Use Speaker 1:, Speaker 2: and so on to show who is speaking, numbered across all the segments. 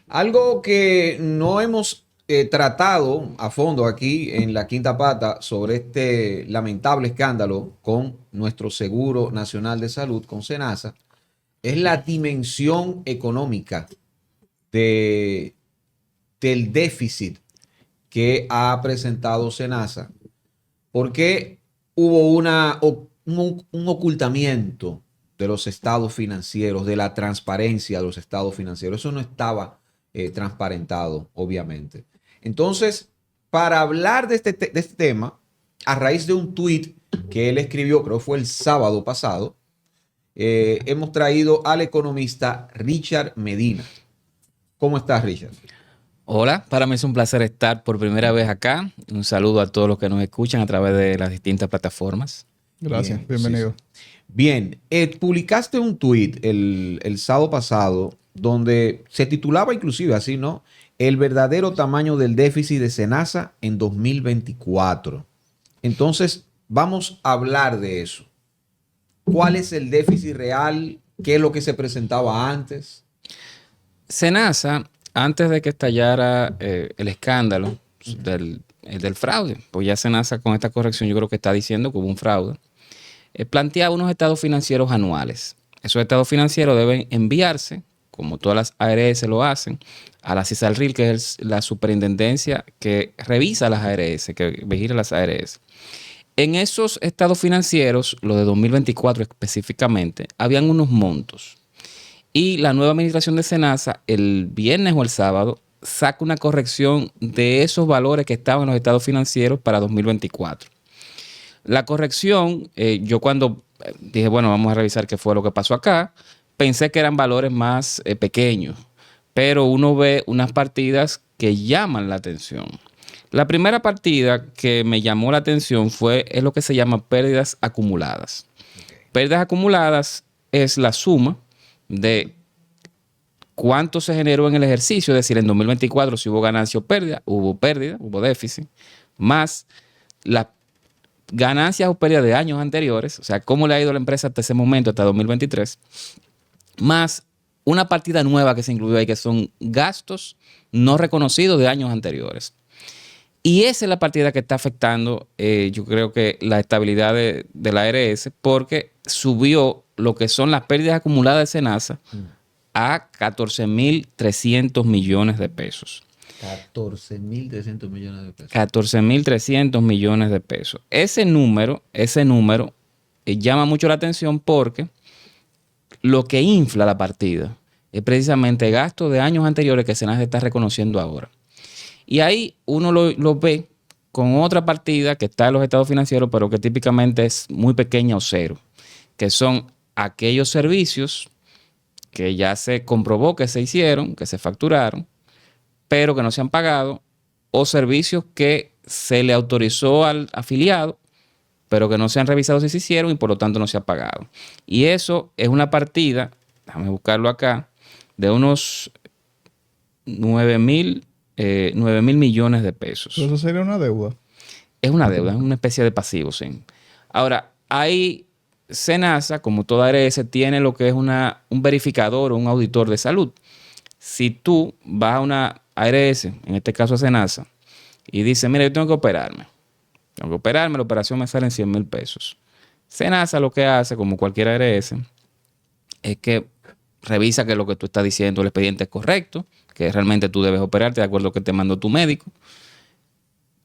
Speaker 1: Algo que no hemos tratado a fondo aquí en la Quinta Pata sobre este lamentable escándalo con nuestro Seguro Nacional de Salud, con SENASA, es la dimensión económica de, del déficit que ha presentado SENASA, porque hubo un ocultamiento de los estados financieros, de la transparencia de los estados financieros. Eso no estaba transparentado, obviamente. Entonces, para hablar de este tema, a raíz de un tuit que él escribió, creo que fue el sábado pasado, hemos traído al economista Richard Medina. ¿Cómo estás, Richard?
Speaker 2: Hola, para mí es un placer estar por primera vez acá. Un saludo a todos los que nos escuchan a través de las distintas plataformas.
Speaker 3: Gracias,
Speaker 1: Bien, sí, sí.
Speaker 3: bienvenido.
Speaker 1: Bien, publicaste un tuit el sábado pasado donde se titulaba inclusive así, ¿no? El verdadero tamaño del déficit de SENASA en 2024. Entonces, vamos a hablar de eso. ¿Cuál es el déficit real? ¿Qué es lo que se presentaba antes?
Speaker 2: Senasa, antes de que estallara el escándalo del fraude, pues ya Senasa con esta corrección yo creo que está diciendo que hubo un fraude, plantea unos estados financieros anuales. Esos estados financieros deben enviarse, como todas las ARS lo hacen, a la CISALRIL, que es la superintendencia que revisa las ARS, que vigila las ARS. En esos estados financieros, los de 2024 específicamente, habían unos montos. Y la nueva administración de SENASA, el viernes o el sábado, saca una corrección de esos valores que estaban en los estados financieros para 2024. La corrección, yo cuando dije, bueno, vamos a revisar qué fue lo que pasó acá, pensé que eran valores más pequeños, pero uno ve unas partidas que llaman la atención. La primera partida que me llamó la atención es lo que se llama pérdidas acumuladas. Pérdidas acumuladas es la suma de cuánto se generó en el ejercicio, es decir, en 2024 si hubo ganancia o pérdida, hubo déficit, más las ganancias o pérdidas de años anteriores, o sea, cómo le ha ido a la empresa hasta ese momento, hasta 2023, más una partida nueva que se incluyó ahí, que son gastos no reconocidos de años anteriores. Y esa es la partida que está afectando, yo creo que la estabilidad de la ARS, porque subió lo que son las pérdidas acumuladas de SENASA a 14.300 millones de pesos.
Speaker 1: 14.300 millones de pesos.
Speaker 2: 14.300 millones de pesos. Ese número llama mucho la atención porque lo que infla la partida es precisamente gasto de años anteriores que SENASA está reconociendo ahora. Y ahí uno lo ve con otra partida que está en los estados financieros, pero que típicamente es muy pequeña o cero, que son aquellos servicios que ya se comprobó que se hicieron, que se facturaron, pero que no se han pagado, o servicios que se le autorizó al afiliado, pero que no se han revisado si se hicieron y por lo tanto no se ha pagado. Y eso es una partida, déjame buscarlo acá, de unos 9.000 millones de pesos.
Speaker 3: Pero eso sería una deuda.
Speaker 2: Es una deuda, es una especie de pasivo, sí. Ahora, hay SENASA, como toda ARS, tiene lo que es un verificador o un auditor de salud. Si tú vas a una ARS, en este caso a SENASA, y dices, mira, yo tengo que operarme. La operación me sale en 100.000 pesos. SENASA lo que hace, como cualquier ARS, es que revisa que lo que tú estás diciendo, el expediente es correcto, que realmente tú debes operarte de acuerdo a lo que te mandó tu médico.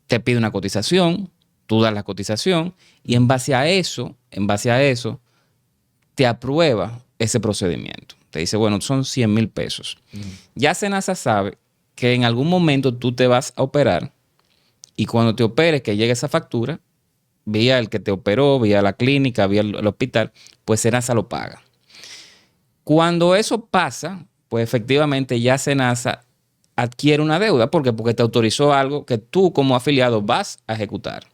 Speaker 2: Te pide una cotización, tú das la cotización y en base a eso, te aprueba ese procedimiento. Te dice, bueno, son 100.000 pesos. Ya SENASA sabe que en algún momento tú te vas a operar y cuando te operes, que llegue esa factura, vía el que te operó, vía la clínica, vía el hospital, pues SENASA lo paga. Cuando eso pasa, pues efectivamente ya SENASA adquiere una deuda. ¿Por qué? Porque te autorizó algo que tú como afiliado vas a ejecutar.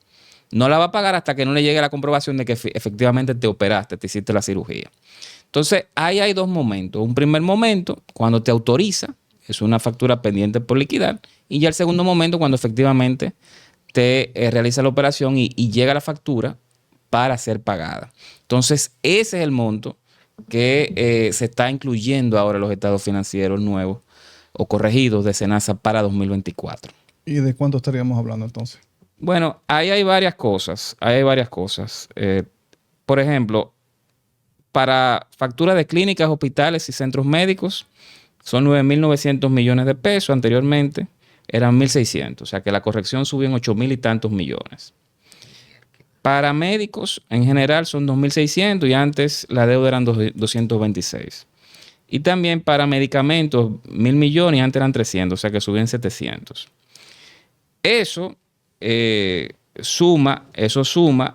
Speaker 2: No la va a pagar hasta que no le llegue la comprobación de que efectivamente te operaste, te hiciste la cirugía. Entonces, ahí hay dos momentos. Un primer momento, cuando te autoriza, es una factura pendiente por liquidar. Y ya el segundo momento, cuando efectivamente te realiza la operación y llega la factura para ser pagada. Entonces, ese es el monto que se está incluyendo ahora en los estados financieros nuevos o corregidos de SENASA para 2024.
Speaker 3: ¿Y de cuánto estaríamos hablando entonces?
Speaker 2: Bueno, ahí hay varias cosas. Por ejemplo, para factura de clínicas, hospitales y centros médicos, son 9.900 millones de pesos. Anteriormente eran 1.600. O sea que la corrección subió en 8.000 y tantos millones. Para médicos, en general, son 2.600 y antes la deuda eran 226. Y también para medicamentos, 1.000 millones y antes eran 300. O sea que subió en 700. Eso suma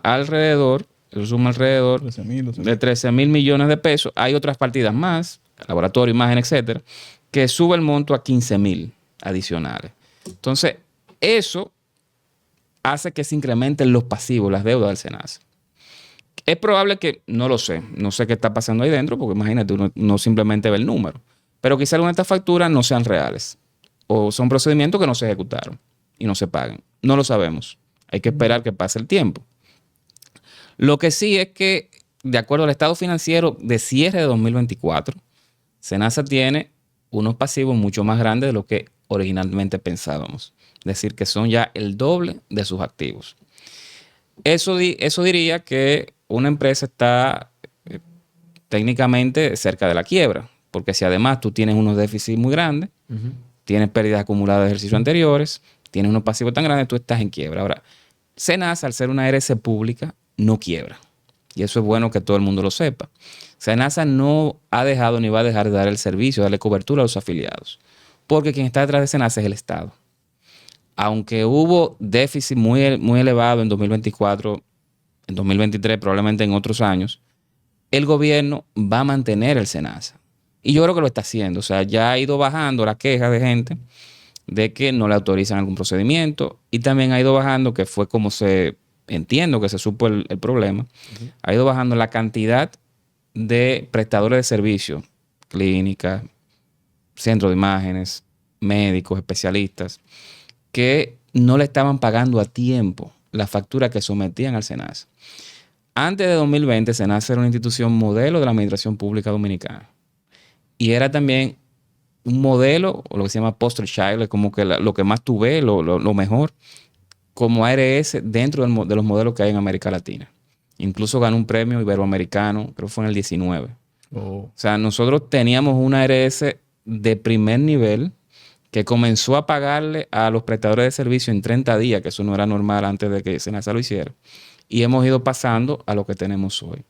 Speaker 2: alrededor
Speaker 3: 13.000,
Speaker 2: de 13.000 millones de pesos. Hay otras partidas más, laboratorio, imagen, etcétera, que sube el monto a 15.000 adicionales. Entonces, eso hace que se incrementen los pasivos, las deudas del SENASA. Es probable que, no sé qué está pasando ahí dentro, porque imagínate, uno no simplemente ve el número, pero quizá algunas de estas facturas no sean reales o son procedimientos que no se ejecutaron y no se pagan. No lo sabemos. Hay que esperar que pase el tiempo. Lo que sí es que, de acuerdo al estado financiero de cierre de 2024, SENASA tiene unos pasivos mucho más grandes de lo que originalmente pensábamos. Es decir, que son ya el doble de sus activos. Eso diría que una empresa está técnicamente cerca de la quiebra, porque si además tú tienes unos déficits muy grandes, tienes pérdidas acumuladas de ejercicios anteriores, tienes unos pasivos tan grandes, tú estás en quiebra. Ahora, SENASA, al ser una ARS pública, no quiebra. Y eso es bueno que todo el mundo lo sepa. SENASA no ha dejado ni va a dejar de dar el servicio, darle cobertura a los afiliados. Porque quien está detrás de SENASA es el Estado. Aunque hubo déficit muy elevado en 2024, en 2023, probablemente en otros años, el gobierno va a mantener el SENASA. Y yo creo que lo está haciendo. O sea, ya ha ido bajando la queja de gente de que no le autorizan algún procedimiento. Y también ha ido bajando, que fue como entiendo que se supo el problema, ha ido bajando la cantidad de prestadores de servicios, clínicas, centros de imágenes, médicos, especialistas, que no le estaban pagando a tiempo la factura que sometían al SENASA. Antes de 2020, SENASA era una institución modelo de la administración pública dominicana. Y era también un modelo, o lo que se llama poster child, como que lo que más tuve, lo mejor, como ARS dentro de los modelos que hay en América Latina. Incluso ganó un premio iberoamericano, creo que fue en el 19. O sea, nosotros teníamos una ARS de primer nivel que comenzó a pagarle a los prestadores de servicio en 30 días, que eso no era normal antes de que SENASA lo hiciera. Y hemos ido pasando a lo que tenemos hoy.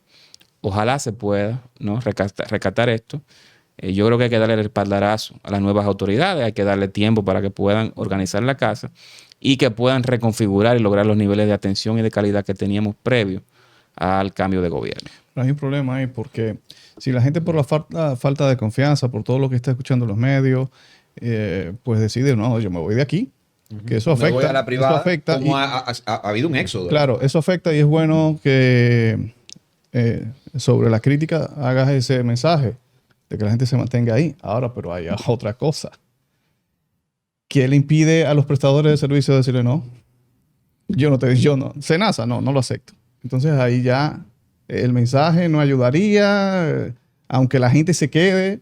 Speaker 2: Ojalá se pueda, ¿no?, recatar esto. Yo creo que hay que darle el espaldarazo a las nuevas autoridades, hay que darle tiempo para que puedan organizar la casa y que puedan reconfigurar y lograr los niveles de atención y de calidad que teníamos previo al cambio de gobierno.
Speaker 3: Hay un problema ahí porque si la gente por la falta de confianza, por todo lo que está escuchando en los medios, pues decide, no, yo me voy de aquí, que eso afecta.
Speaker 1: Me voy a la privada,
Speaker 3: eso afecta
Speaker 1: como ha habido un éxodo.
Speaker 3: Claro, eso afecta y es bueno que sobre la crítica hagas ese mensaje de que la gente se mantenga ahí. Ahora, pero hay otra cosa. ¿Qué le impide a los prestadores de servicios decirle no? SENASA, no lo acepto. Entonces ahí ya el mensaje no ayudaría, aunque la gente se quede.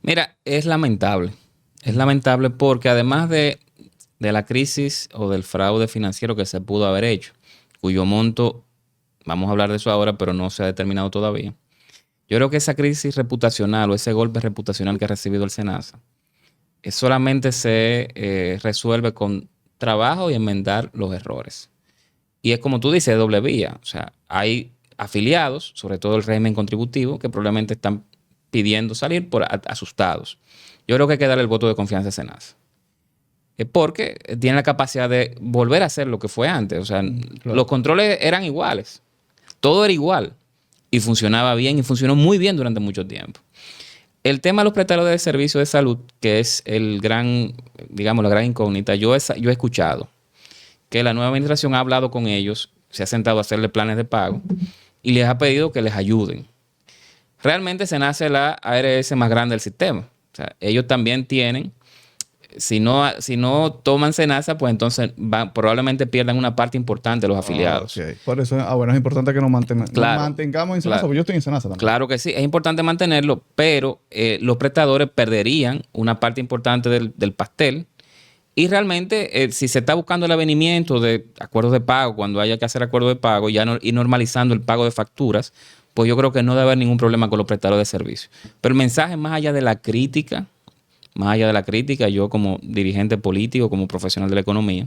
Speaker 2: Mira, es lamentable. Es lamentable porque además de la crisis o del fraude financiero que se pudo haber hecho, cuyo monto, vamos a hablar de eso ahora, pero no se ha determinado todavía. Yo creo que esa crisis reputacional o ese golpe reputacional que ha recibido el SENASA solamente se resuelve con trabajo y enmendar los errores. Y es como tú dices, de doble vía. O sea, hay afiliados, sobre todo el régimen contributivo, que probablemente están pidiendo salir por asustados. Yo creo que hay que darle el voto de confianza a SENASA. Porque tiene la capacidad de volver a hacer lo que fue antes. O sea,
Speaker 3: claro,
Speaker 2: los controles eran iguales. Todo era igual. Y funcionaba bien y funcionó muy bien durante mucho tiempo. El tema de los prestadores de servicios de salud, que es la gran incógnita, yo he escuchado que la nueva administración ha hablado con ellos, se ha sentado a hacerle planes de pago y les ha pedido que les ayuden. Realmente SENASA es la ARS más grande del sistema. O sea, ellos también tienen si no toman Senasa, pues entonces probablemente pierdan una parte importante de los afiliados.
Speaker 3: Ok. Por eso, bueno, es importante que nos
Speaker 2: Claro,
Speaker 3: mantengamos en Senasa,
Speaker 2: claro.
Speaker 3: porque yo estoy en Senasa también.
Speaker 2: Claro que sí, es importante mantenerlo, pero los prestadores perderían una parte importante del pastel. Y realmente, si se está buscando el avenimiento de acuerdos de pago, cuando haya que hacer acuerdos de pago, y normalizando el pago de facturas, pues yo creo que no debe haber ningún problema con los prestadores de servicios. Pero el mensaje, más allá de la crítica, yo como dirigente político, como profesional de la economía,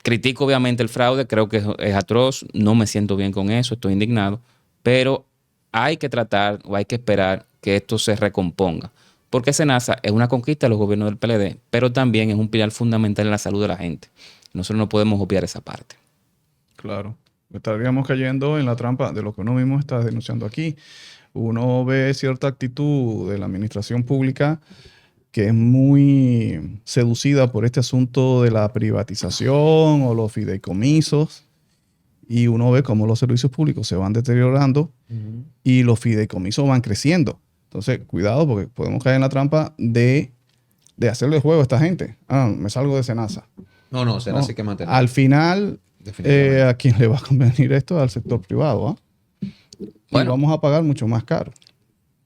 Speaker 2: critico obviamente el fraude, creo que es atroz, no me siento bien con eso, estoy indignado, pero hay que tratar o hay que esperar que esto se recomponga. Porque Senasa es una conquista de los gobiernos del PLD, pero también es un pilar fundamental en la salud de la gente. Nosotros no podemos obviar esa parte.
Speaker 3: Claro. Estaríamos cayendo en la trampa de lo que uno mismo está denunciando aquí. Uno ve cierta actitud de la administración pública que es muy seducida por este asunto de la privatización o los fideicomisos, y uno ve cómo los servicios públicos se van deteriorando y los fideicomisos van creciendo. Entonces, cuidado, porque podemos caer en la trampa de hacerle juego a esta gente. Me salgo de Senasa.
Speaker 1: No, Senasa
Speaker 3: No.
Speaker 1: hay que mantener.
Speaker 3: Al final,
Speaker 1: Definitivamente.
Speaker 3: ¿a quién le va a convenir esto? Al sector privado.
Speaker 2: Bueno.
Speaker 3: Y vamos a pagar mucho más caro.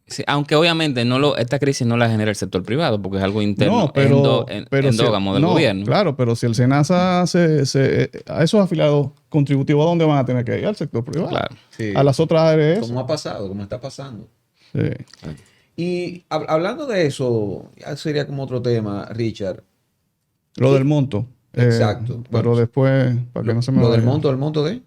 Speaker 2: Sí, aunque obviamente esta crisis no la genera el sector privado, porque es algo interno,
Speaker 3: No, pero
Speaker 2: endógamo del gobierno.
Speaker 3: Claro, pero si el Senasa a esos afiliados contributivos, ¿a dónde van a tener que ir? Al sector privado.
Speaker 2: Claro.
Speaker 1: Sí.
Speaker 3: A las otras ARS.
Speaker 1: Como ha pasado, como está pasando.
Speaker 3: Sí.
Speaker 1: Y hablando de eso, ya sería como otro tema, Richard.
Speaker 3: Lo del monto.
Speaker 1: Exacto.
Speaker 3: Pero
Speaker 1: Bueno,
Speaker 3: después, para que no se me
Speaker 1: Lo del
Speaker 3: vaya.
Speaker 1: monto, el monto de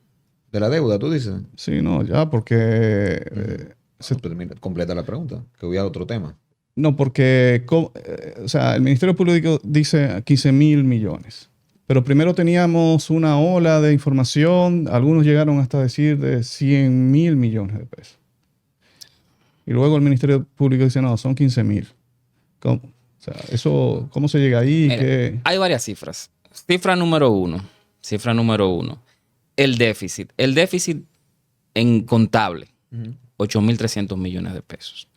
Speaker 1: la deuda, tú dices.
Speaker 3: Sí, no, ya, porque...
Speaker 1: Pues mira, completa la pregunta, que hubiera otro tema.
Speaker 3: No, porque o sea, el Ministerio Público dice 15,000 millones. Pero primero teníamos una ola de información, algunos llegaron hasta decir de 100,000 millones de pesos. Y luego el Ministerio Público dice, no, son 15,000. O sea, eso, ¿cómo se llega ahí?
Speaker 2: Mira, hay varias cifras. Cifra número uno. El déficit. El déficit en contable. 8.300 millones de pesos.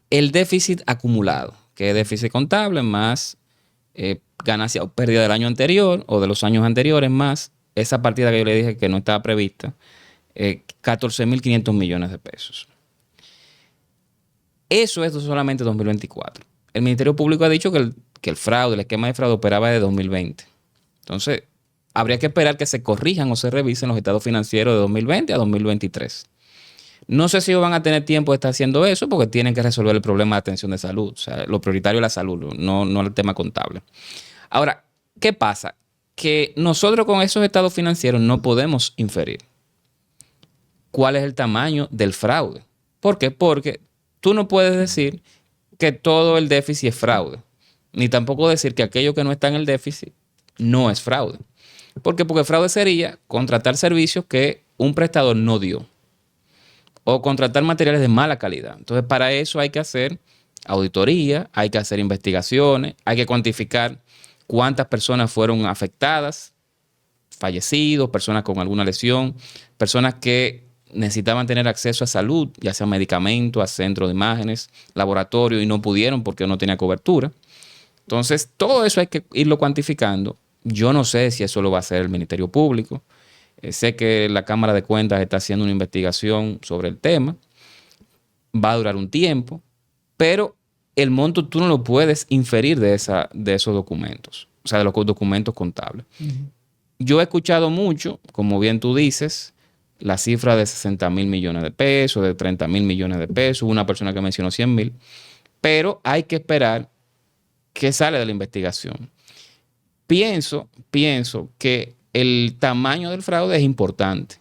Speaker 2: El déficit acumulado, que es déficit contable más ganancia o pérdida del año anterior o de los años anteriores más esa partida que yo le dije que no estaba prevista, 14.500 millones de pesos. Eso es solamente 2024. El Ministerio Público ha dicho que el fraude, el esquema de fraude operaba de 2020. Entonces, habría que esperar que se corrijan o se revisen los estados financieros de 2020 a 2023. No sé si ellos van a tener tiempo de estar haciendo eso porque tienen que resolver el problema de atención de salud. O sea, lo prioritario es la salud, no el tema contable. Ahora, ¿qué pasa? Que nosotros con esos estados financieros no podemos inferir cuál es el tamaño del fraude. ¿Por qué? Porque tú no puedes decir que todo el déficit es fraude, ni tampoco decir que aquello que no está en el déficit no es fraude. ¿Por qué? Porque fraude sería contratar servicios que un prestador no dio o contratar materiales de mala calidad. Entonces, para eso hay que hacer auditoría, hay que hacer investigaciones, hay que cuantificar cuántas personas fueron afectadas, fallecidos, personas con alguna lesión, personas que necesitaban tener acceso a salud, ya sea medicamentos, a centros de imágenes, laboratorio, y no pudieron porque no tenía cobertura. Entonces, todo eso hay que irlo cuantificando. Yo no sé si eso lo va a hacer el Ministerio Público. Sé que la Cámara de Cuentas está haciendo una investigación sobre el tema. Va a durar un tiempo, pero el monto tú no lo puedes inferir de esos documentos, o sea, de los documentos contables. Yo he escuchado mucho, como bien tú dices, la cifra de 60,000 millones de pesos, de 30,000 millones de pesos, una persona que mencionó 100,000, pero hay que esperar qué sale de la investigación. Pienso que el tamaño del fraude es importante.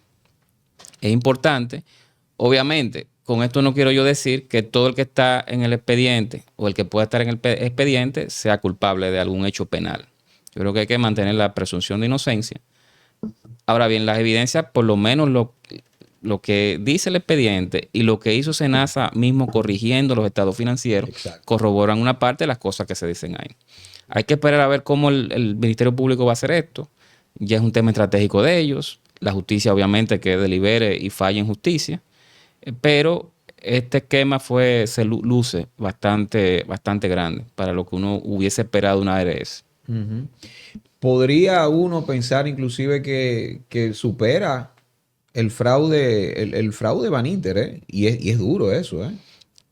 Speaker 2: Es importante. Obviamente, con esto no quiero yo decir que todo el que está en el expediente o el que pueda estar en el expediente sea culpable de algún hecho penal. Yo creo que hay que mantener la presunción de inocencia. Ahora bien, las evidencias, por lo menos lo que dice el expediente y lo que hizo Senasa mismo corrigiendo los estados financieros, corroboran una parte de las cosas que se dicen ahí. Hay que esperar a ver cómo el Ministerio Público va a hacer esto. Ya es un tema estratégico de ellos. La justicia, obviamente, que delibere y falle en justicia. Pero este esquema luce bastante grande para lo que uno hubiese esperado de una ARS.
Speaker 1: Ujú. Podría uno pensar inclusive que supera el fraude Baninter, ¿eh? Y es duro eso, ¿eh?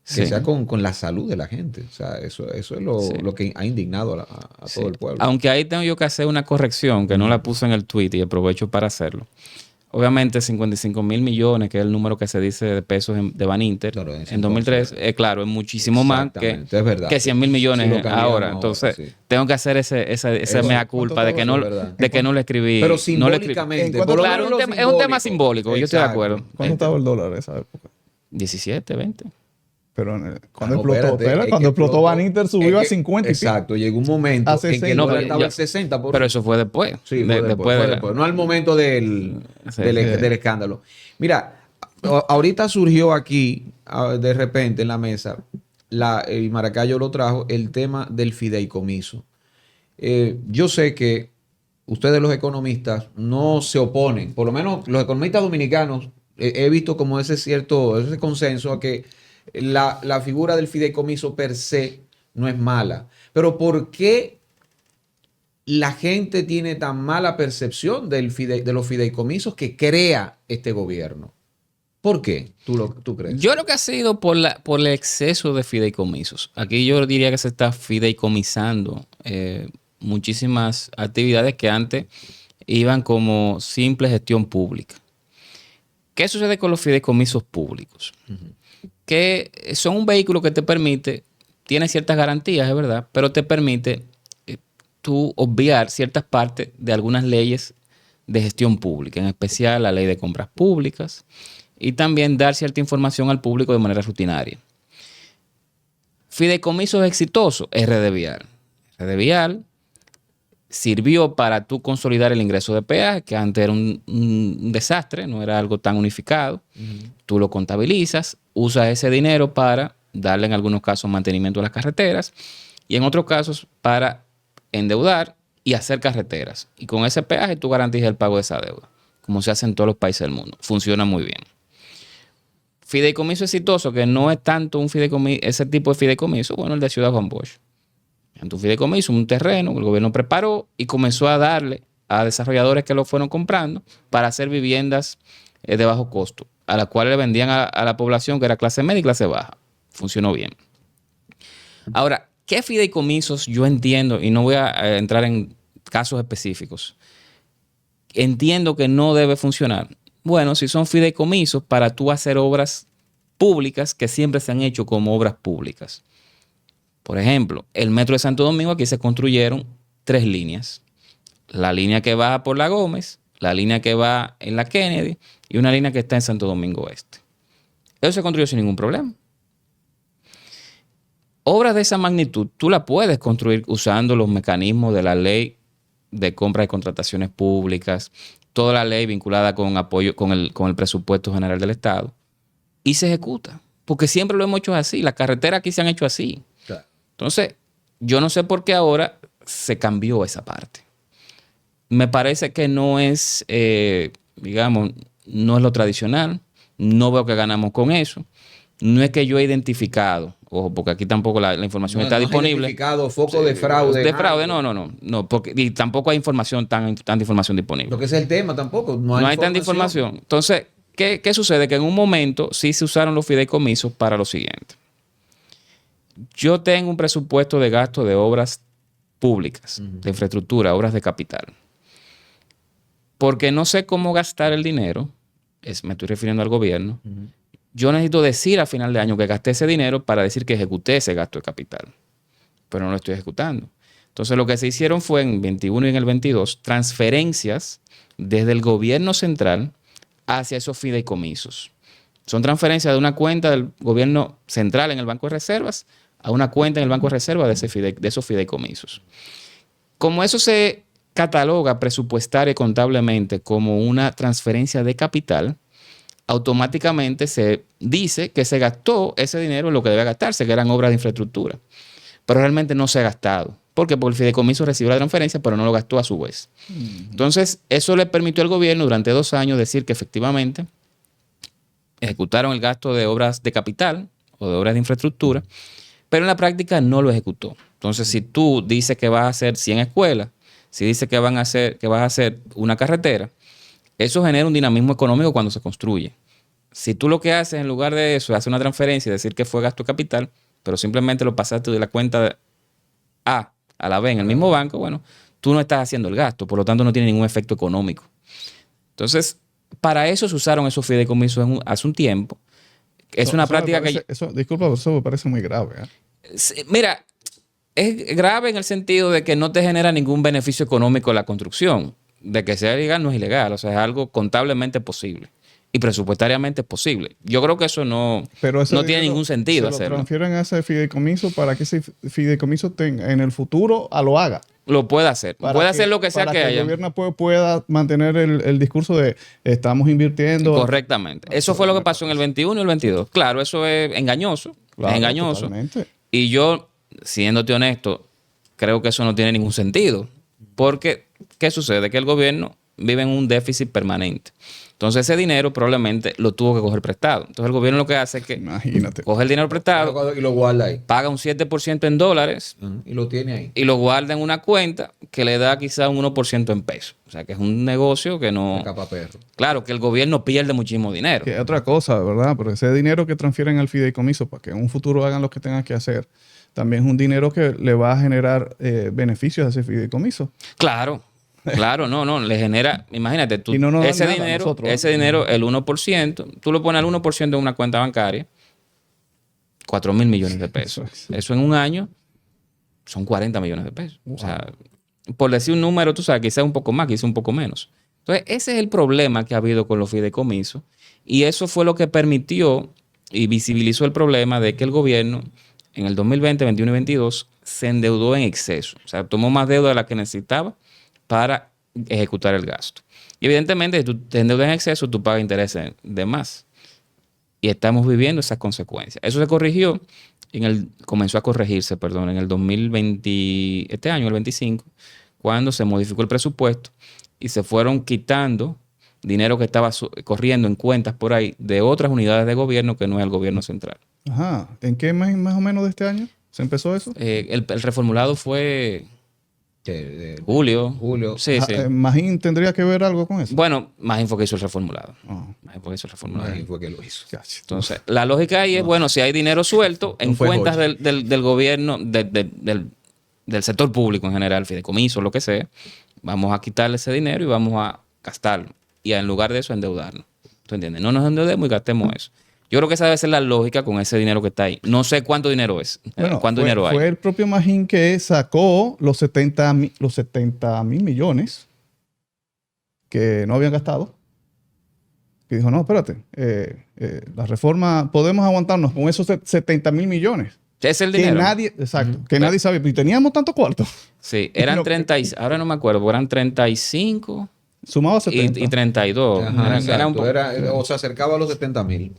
Speaker 1: Que
Speaker 2: Sí.
Speaker 1: sea con la salud de la gente. O sea, eso es
Speaker 2: Sí.
Speaker 1: lo que ha indignado a
Speaker 2: Sí.
Speaker 1: todo el pueblo.
Speaker 2: Aunque ahí tengo yo que hacer una corrección que no la puse en el tweet y aprovecho para hacerlo. Obviamente 55,000 millones, que es el número que se dice de pesos de Baninter,
Speaker 1: Claro, en ese
Speaker 2: en 2003,
Speaker 1: entonces,
Speaker 2: claro, es muchísimo más
Speaker 1: exactamente, es verdad.
Speaker 2: que 100,000 millones
Speaker 1: Si lo cambiamos
Speaker 2: ahora. Entonces,
Speaker 1: sí.
Speaker 2: tengo que hacer esa mea culpa de que
Speaker 1: eso
Speaker 2: no,
Speaker 1: es verdad.
Speaker 2: de que no le escribí.
Speaker 1: Pero
Speaker 2: no le escribí.
Speaker 1: simbólicamente,
Speaker 3: ¿En
Speaker 1: por lo
Speaker 2: Claro,
Speaker 1: menos lo
Speaker 2: es un tema simbólico, yo estoy de
Speaker 1: Exacto.
Speaker 2: acuerdo.
Speaker 3: ¿Cuánto estaba el dólar en esa época?
Speaker 2: 17, 20.
Speaker 3: Pero cuando
Speaker 1: No,
Speaker 3: explotó,
Speaker 1: espérate, es
Speaker 3: cuando
Speaker 1: que
Speaker 3: explotó Baninter subió a 50 y pico.
Speaker 1: Exacto, llegó un momento
Speaker 3: A
Speaker 1: en que
Speaker 3: 60.
Speaker 1: el
Speaker 2: No,
Speaker 1: dólar
Speaker 2: pero
Speaker 1: estaba
Speaker 2: ya-
Speaker 1: en 60
Speaker 2: Pero eso fue después.
Speaker 1: Sí, fue después, fue después. No al momento
Speaker 2: Sí.
Speaker 1: del escándalo. Mira, ahorita surgió aquí, de repente en la mesa, y Maracayo lo trajo, el tema del fideicomiso. Yo sé que ustedes los economistas no se oponen, por lo menos los economistas dominicanos, he visto como ese consenso a que la figura del fideicomiso per se no es mala. Pero ¿por qué la gente tiene tan mala percepción de los fideicomisos que crea este gobierno? ¿Por qué? ¿Tú crees?
Speaker 2: Yo creo que ha sido por el exceso de fideicomisos. Aquí yo diría que se está fideicomisando muchísimas actividades que antes iban como simple gestión pública. ¿Qué sucede con los fideicomisos públicos? Que son un vehículo que te permite, tiene ciertas garantías, es verdad, pero te permite tú obviar ciertas partes de algunas leyes de gestión pública, en especial la ley de compras públicas, y también dar cierta información al público de manera rutinaria. Fideicomisos exitosos, RD Vial. RD Vial sirvió para tú consolidar el ingreso de peaje, que antes era un desastre, no era algo tan unificado. Tú lo contabilizas, usas ese dinero para darle en algunos casos mantenimiento a las carreteras y en otros casos para endeudar y hacer carreteras. Y con ese peaje tú garantizas el pago de esa deuda, como se hace en todos los países del mundo. Funciona muy bien. Fideicomiso exitoso, que no es tanto un fideicomiso, ese tipo de fideicomiso, bueno, el de Ciudad Juan Bosch. En tu fideicomiso, un terreno que el gobierno preparó y comenzó a darle a desarrolladores que lo fueron comprando para hacer viviendas de bajo costo, a las cuales le vendían a la población que era clase media y clase baja. Funcionó bien. Ahora, ¿qué fideicomisos yo entiendo? Y no voy a entrar en casos específicos. Entiendo que no debe funcionar. Bueno, si son fideicomisos para tú hacer obras públicas que siempre se han hecho como obras públicas. Por ejemplo, el metro de Santo Domingo, aquí se construyeron 3 líneas. La línea que va por la Gómez, la línea que va en la Kennedy y una línea que está en Santo Domingo Este. Eso se construyó sin ningún problema. Obras de esa magnitud, tú la puedes construir usando los mecanismos de la ley de compra y contrataciones públicas, toda la ley vinculada con apoyo, con el presupuesto general del Estado, y se ejecuta. Porque siempre lo hemos hecho así. Las carreteras aquí se han hecho así.
Speaker 1: Claro.
Speaker 2: Entonces, yo no sé por qué ahora se cambió esa parte. Me parece que no es, digamos, no es lo tradicional. No veo que ganamos con eso. No es que yo he identificado, ojo, porque aquí tampoco la información está disponible.
Speaker 1: Identificado foco de fraude.
Speaker 2: De fraude, no, porque, y tampoco hay información, tanta información disponible.
Speaker 1: Lo que es el tema tampoco.
Speaker 2: No hay tanta información. Entonces, ¿qué sucede? Que en un momento sí se usaron los fideicomisos para lo siguiente. Yo tengo un presupuesto de gasto de obras públicas, de infraestructura, obras de capital. Porque no sé cómo gastar el dinero, me estoy refiriendo al gobierno, yo necesito decir a final de año que gasté ese dinero para decir que ejecuté ese gasto de capital. Pero no lo estoy ejecutando. Entonces lo que se hicieron fue en el 21 y en el 22 transferencias desde el gobierno central hacia esos fideicomisos. Son transferencias de una cuenta del gobierno central en el Banco de Reservas a una cuenta en el Banco de Reservas de esos fideicomisos. Como eso se cataloga presupuestaria y contablemente como una transferencia de capital, automáticamente se dice que se gastó ese dinero en lo que debe gastarse, que eran obras de infraestructura. Pero realmente no se ha gastado. ¿Por qué? Porque el fideicomiso recibió la transferencia, pero no lo gastó a su vez. Entonces, eso le permitió al gobierno durante 2 años decir que efectivamente ejecutaron el gasto de obras de capital o de obras de infraestructura, pero en la práctica no lo ejecutó. Entonces, si tú dices que vas a hacer 100 escuelas, si dices que vas a hacer una carretera, eso genera un dinamismo económico cuando se construye. Si tú lo que haces en lugar de eso es hacer una transferencia y decir que fue gasto de capital, pero simplemente lo pasaste de la cuenta A a la B en el mismo banco, bueno, tú no estás haciendo el gasto, por lo tanto no tiene ningún efecto económico. Entonces, para eso se usaron esos fideicomisos hace un tiempo. Es una práctica que...
Speaker 3: Disculpa, pero eso me parece muy grave.
Speaker 2: Mira, es grave en el sentido de que no te genera ningún beneficio económico la construcción. De que sea ilegal no es ilegal, o sea, es algo contablemente posible. Y presupuestariamente posible. Yo creo que eso no tiene ningún sentido hacerlo.
Speaker 3: Se lo transfieren a ese fideicomiso para que ese fideicomiso en el futuro lo haga.
Speaker 2: Lo puede hacer. Puede hacer lo que sea que haya.
Speaker 3: Para que el gobierno pueda mantener el discurso de estamos invirtiendo.
Speaker 2: Correctamente. Eso fue lo que pasó en el 21 y el 22. Claro, eso es engañoso. Claro, es engañoso. Totalmente. Y yo, siéndote honesto, creo que eso no tiene ningún sentido. Porque, ¿qué sucede? Que el gobierno vive en un déficit permanente. Entonces ese dinero probablemente lo tuvo que coger prestado. Entonces el gobierno lo que hace es que coge el dinero prestado
Speaker 1: y lo guarda ahí.
Speaker 2: Paga un 7% en dólares.
Speaker 1: Y lo tiene ahí.
Speaker 2: Y lo guarda en una cuenta que le da quizá un 1% en pesos. O sea que es un negocio que no...
Speaker 1: De capa perro.
Speaker 2: Claro, que el gobierno pierde muchísimo dinero.
Speaker 3: Que es otra cosa, ¿verdad? Pero ese dinero que transfieren al fideicomiso para que en un futuro hagan lo que tengan que hacer, también es un dinero que le va a generar beneficios a ese fideicomiso.
Speaker 2: Claro. Claro, no, le genera, imagínate, tú, ese dinero, el 1%, tú lo pones al 1% en una cuenta bancaria, 4,000 millones de pesos. Eso en un año son 40 millones de pesos. Wow. O sea, por decir un número, tú sabes, quizás un poco más, quizás un poco menos. Entonces, ese es el problema que ha habido con los fideicomisos y eso fue lo que permitió y visibilizó el problema de que el gobierno en el 2020, 21 y 22 se endeudó en exceso. O sea, tomó más deuda de la que necesitaba para ejecutar el gasto. Y evidentemente, si tú te endeudas en exceso, tú pagas intereses de más. Y estamos viviendo esas consecuencias. Eso se corrigió, comenzó a corregirse, en el 2020, este año, el 25, cuando se modificó el presupuesto y se fueron quitando dinero que estaba corriendo en cuentas por ahí de otras unidades de gobierno que no es el gobierno central.
Speaker 3: Ajá. ¿En qué mes más o menos de este año se empezó eso?
Speaker 2: El reformulado fue... Julio.
Speaker 1: Sí,
Speaker 2: sí.
Speaker 3: ¿Magín tendría que ver algo con eso?
Speaker 2: Bueno, Magín fue que hizo el reformulado.
Speaker 1: Magín fue que lo hizo.
Speaker 2: Entonces, la lógica ahí es, bueno, si hay dinero suelto en cuentas del gobierno, del sector público en general, fideicomiso, lo que sea, vamos a quitarle ese dinero y vamos a gastarlo. Y en lugar de eso, endeudarnos. ¿Tú entiendes? No nos endeudemos y gastemos eso. Yo creo que esa debe ser la lógica con ese dinero que está ahí. No sé cuánto dinero es.
Speaker 3: Bueno,
Speaker 2: ¿cuánto dinero hay?
Speaker 3: Fue el propio Magín que sacó los 70 mil millones que no habían gastado. Que dijo, no, espérate. La reforma, podemos aguantarnos con esos 70 mil millones.
Speaker 2: Es el dinero.
Speaker 3: Que nadie sabe. Y teníamos tanto cuarto.
Speaker 2: Sí, eran 30, ahora no me acuerdo, eran 35...
Speaker 3: Sumado a 70.
Speaker 2: Y 32.
Speaker 1: Ajá, o se acercaba a los 70,000.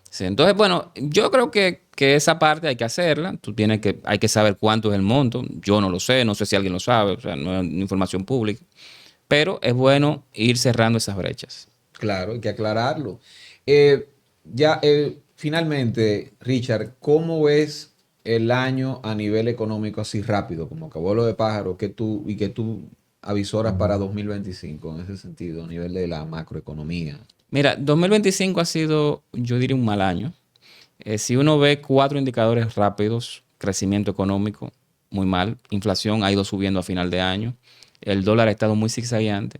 Speaker 2: Sí, entonces, bueno, yo creo que esa parte hay que hacerla. Hay que saber cuánto es el monto. Yo no lo sé, no sé si alguien lo sabe, o sea, no es información pública. Pero es bueno ir cerrando esas brechas.
Speaker 1: Claro, hay que aclararlo. Finalmente, Richard, ¿cómo ves el año a nivel económico así rápido, como que vuelo de pájaro, que tú avisoras para 2025 en ese sentido, a nivel de la macroeconomía?
Speaker 2: Mira, 2025 ha sido, yo diría, un mal año. Si uno ve 4 indicadores rápidos, crecimiento económico, muy mal. Inflación ha ido subiendo a final de año. El dólar ha estado muy zigzagueante.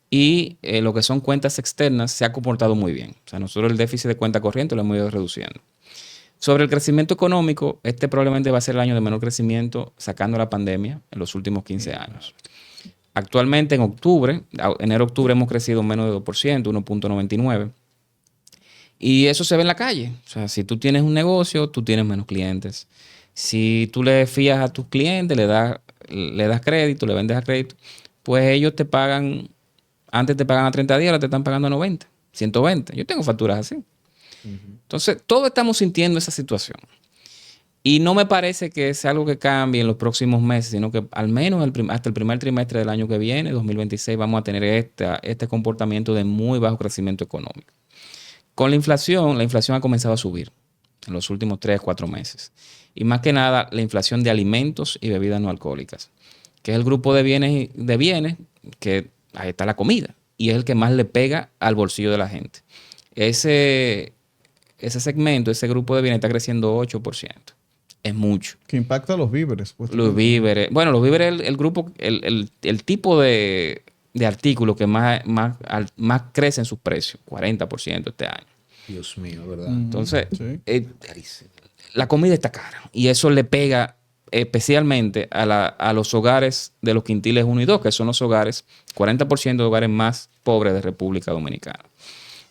Speaker 2: Y lo que son cuentas externas se ha comportado muy bien. O sea, nosotros el déficit de cuenta corriente lo hemos ido reduciendo. Sobre el crecimiento económico, este probablemente va a ser el año de menor crecimiento sacando la pandemia en los últimos 15 años. Actualmente en enero-octubre hemos crecido menos de 2%, 1.99%. Y eso se ve en la calle. O sea, si tú tienes un negocio, tú tienes menos clientes. Si tú le fías a tus clientes, le das crédito, le vendes a crédito, pues ellos te pagan, antes te pagan a 30 días, ahora te están pagando a 90, 120. Yo tengo facturas así. Entonces, todos estamos sintiendo esa situación. Y no me parece que sea algo que cambie en los próximos meses, sino que al menos hasta el primer trimestre del año que viene, 2026, vamos a tener este comportamiento de muy bajo crecimiento económico. Con la inflación ha comenzado a subir en los últimos 3, 4 meses. Y más que nada, la inflación de alimentos y bebidas no alcohólicas, que es el grupo de bienes que ahí está la comida y es el que más le pega al bolsillo de la gente. Ese segmento, ese grupo de bienes está creciendo 8%. Es mucho.
Speaker 3: Que impacta a los víveres. Pues,
Speaker 2: Los víveres. Bueno, los víveres es el grupo, el tipo de artículo que más crece en sus precios. 40% este año.
Speaker 1: Dios mío, ¿verdad?
Speaker 2: Entonces,
Speaker 3: Sí.
Speaker 1: Carísimo.
Speaker 2: la comida está cara. Y eso le pega especialmente a los hogares de los quintiles 1 y 2, que son los hogares, 40% de hogares más pobres de República Dominicana.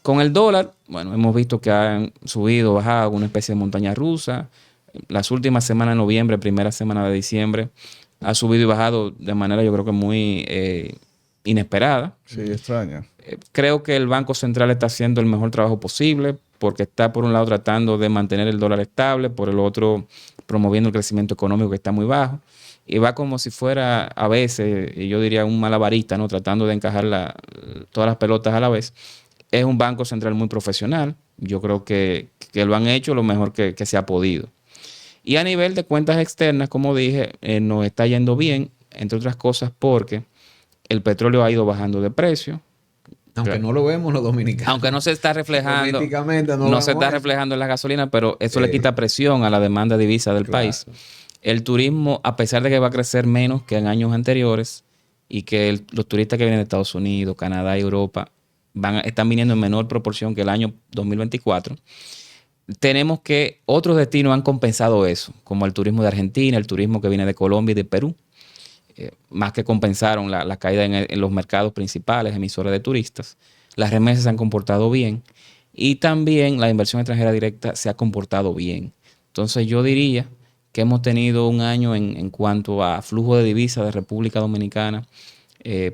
Speaker 2: Con el dólar, bueno, hemos visto que han subido, bajado, una especie de montaña rusa. Las últimas semanas de noviembre, primera semana de diciembre, ha subido y bajado de manera, yo creo que muy inesperada.
Speaker 3: Sí, extraña.
Speaker 2: Creo que el Banco Central está haciendo el mejor trabajo posible porque está, por un lado, tratando de mantener el dólar estable, por el otro, promoviendo el crecimiento económico que está muy bajo. Y va como si fuera, a veces, y yo diría un malabarista, ¿no? Tratando de encajar todas las pelotas a la vez. Es un Banco Central muy profesional. Yo creo que lo han hecho lo mejor que se ha podido. Y a nivel de cuentas externas, como dije, nos está yendo bien, entre otras cosas porque el petróleo ha ido bajando de precio.
Speaker 1: Aunque no lo vemos los dominicanos.
Speaker 2: Aunque no se está reflejando,
Speaker 1: Domésticamente
Speaker 2: no se está
Speaker 1: vemos eso.
Speaker 2: reflejando en la gasolina, pero eso le quita presión a la demanda de divisa del
Speaker 1: Claro.
Speaker 2: país. El turismo, a pesar de que va a crecer menos que en años anteriores y que los turistas que vienen de Estados Unidos, Canadá y Europa están viniendo en menor proporción que el año 2024, tenemos que otros destinos han compensado eso, como el turismo de Argentina, el turismo que viene de Colombia y de Perú. Más que compensaron la caída en los mercados principales, emisores de turistas. Las remesas se han comportado bien y también la inversión extranjera directa se ha comportado bien. Entonces yo diría que hemos tenido un año en cuanto a flujo de divisas de República Dominicana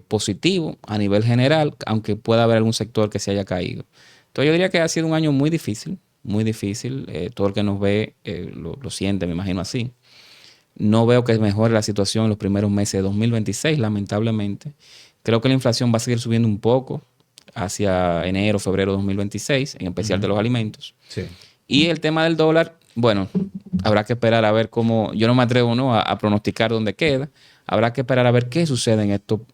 Speaker 2: positivo a nivel general, aunque pueda haber algún sector que se haya caído. Entonces yo diría que ha sido un año muy difícil, muy difícil. Todo el que nos ve lo siente, me imagino así. No veo que mejore la situación en los primeros meses de 2026, lamentablemente. Creo que la inflación va a seguir subiendo un poco hacia enero, febrero de 2026, en especial de los alimentos.
Speaker 1: Sí.
Speaker 2: Y el tema del dólar, bueno, habrá que esperar a ver cómo. Yo no me atrevo a pronosticar dónde queda. Habrá que esperar a ver qué sucede en esto,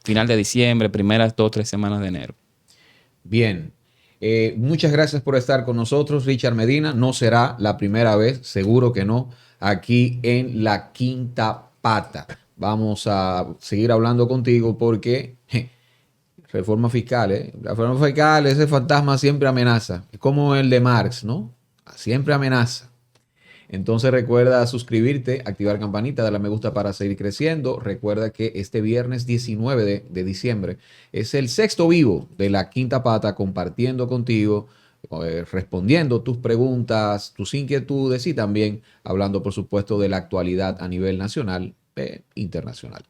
Speaker 2: final de diciembre, primeras 2 o 3 semanas de enero.
Speaker 1: Bien. Muchas gracias por estar con nosotros, Richard Medina. No será la primera vez, seguro que no, aquí en La Quinta Pata. Vamos a seguir hablando contigo porque reforma fiscal, la reforma fiscal, ese fantasma siempre amenaza. Es como el de Marx, ¿no? Siempre amenaza. Entonces recuerda suscribirte, activar campanita, darle a me gusta para seguir creciendo. Recuerda que este viernes 19 de diciembre es el sexto vivo de La Quinta Pata, compartiendo contigo, respondiendo tus preguntas, tus inquietudes y también hablando, por supuesto, de la actualidad a nivel nacional e internacional.